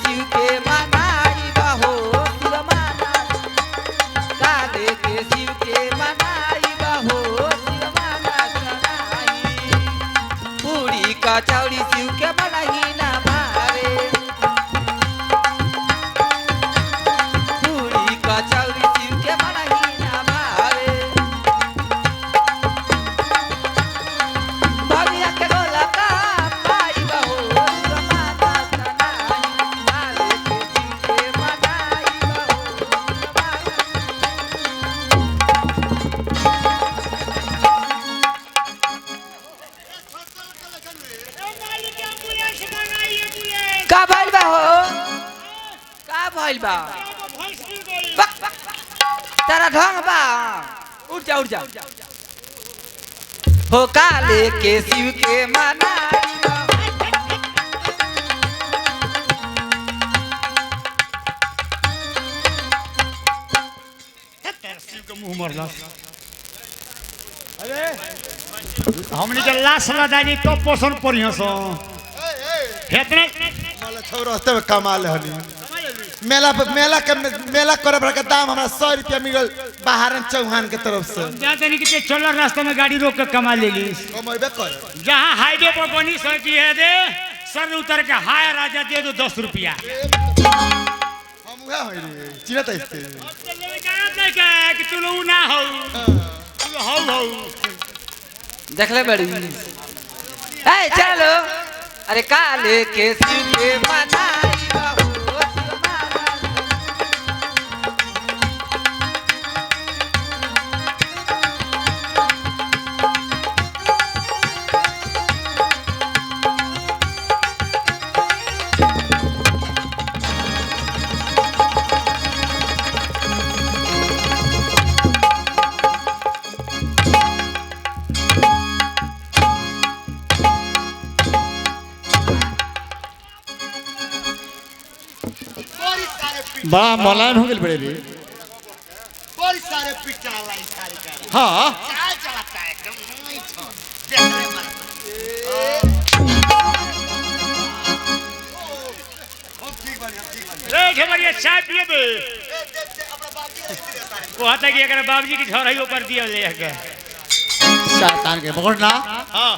शिव के मनाई बहो शिव माना काले के शिव के मनाई बहो शिव माना चढ़ाई पूरी कचौड़ी शिव के बनाई ना भारे पूरी कचौड़ी शिव के बनाई ना भारे भगिया के गोला का पाई बहो शिव माना चढ़ाई काले के शिव के मनाई बहो का भइल बा हो का भइल बा तेरा ढंग बा उठ जा हो काले के शिव के मनाई बा शिव के मुंह मरला अरे हमनी के लाश लदानी तो पोषण परियो सो हेतने माला छोरो हस्ते में कमाल हनी मेला करे भर के दाम हमरा 100 रुपया मिलल बहारन चौहान के तरफ से जाते नहीं कि चलर रास्ते में गाड़ी रोक के कमा लेली कमेबे कर जहां हाईवे पर बनी सकी है दे सर उतर के हाय राजा दे दो 10 रुपया हम उहे होई रे चिन्हत इसके नहीं कि तू लोग ना हो तू हो देख ले बड़ी ए चलो अरे काले के शिव के मनाई बहो शिव माना बड़ा मौलान हो गेल बड़े रे बड़ी सारे पिटा लाई सारी कर हां चाय चलाता है एकदम नहीं छो देखले मर हम ठीक बनी रे झमरिया चाय पिए दे अपना बाप की स्त्री रहता है वो हता कि अगर बाबूजी की झोर है ऊपर दिया ले के शैतान के पकड़ना हां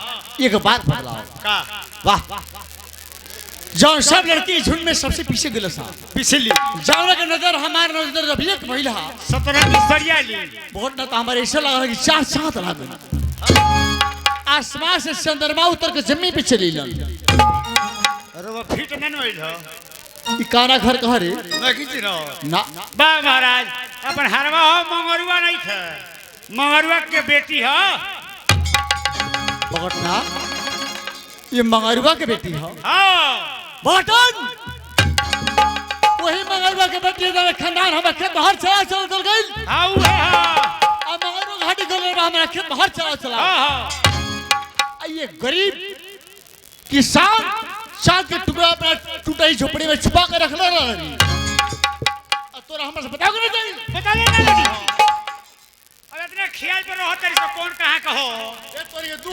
एक बात बतलाओ का वाह जौन सब लड़की झुंड में सबसे पीछे गेल सा पिछली जौन के नजर हमार नजर अभी एक महिला 17 की सरिया ली बहुत ना तो हमारे ऐसा लग रहा कि चार चांद लगा आसमान से चंद्रमा उतर के जमीन पे चली लन अरे वो फिट नहीं होइल हो ई काना घर कह रे ना किछि न ना बा महाराज अपन हरवा हो मंगरुआ नहीं थे मंगरुआ के बेटी हो पकड़ना ये मंगरुआ के बेटी है हां बटन वही मंगरुआ के बेटी है खानदान हमारे खेत बाहर चल गई हां वो है हां अब मंगरुआ घाटी गल रहा हमारा खेत बाहर चला हां ये गरीब किसान चांद के टुकड़ा अपना टूटाई झोपड़ी में छुपा के रख ले रही तोरा हमरा से बताओ कि नहीं बता ले ना लगी अब इतने ख्याल पे रहो तेरे से कौन कहां कहो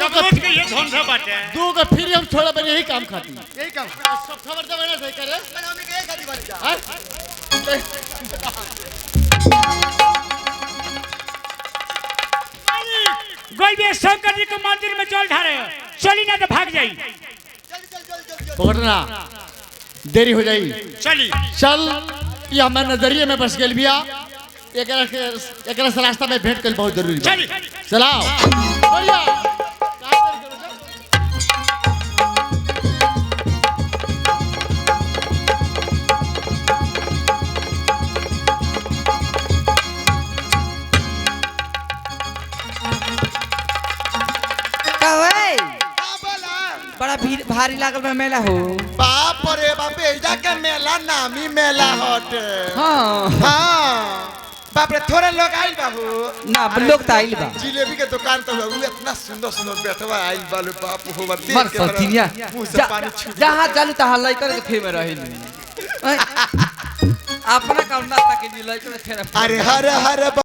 जब रोज के ये धंधा बाटे दो का फिर हम थोड़ा बने यही काम खाती यही काम सब खबर देवे ना सही करे हमने के एक आदमी बन जा गोई भी शंकर जी के मंदिर में जल ढारे चली ना तो भाग जाई चल पकड़ना देरी हो जाई चली चल ये हमारे नजरिए में बस गेल बिया एकरा से रास्ता में भेंट कर बहुत जरूरी बा चली चलाओ बढ़िया बड़ा भीड़ भारी लागल बा मेला हो बाप रे बाप एजा के मेला नामी मेला हटे हाँ हां बाप रे थोड़े लोग आइल बाबू ना लोग तो आइल बा जिलेबी के दुकान तो हुआ इतना सुंदर सुंदर बैठवा आइल बालू बाप हो मर देख के सतिया मुंह से पानी छूट जहां चालू तहां लइकर के फेर में रहिल अपना काम ना ताके जी लइकर फेर अरे हर हर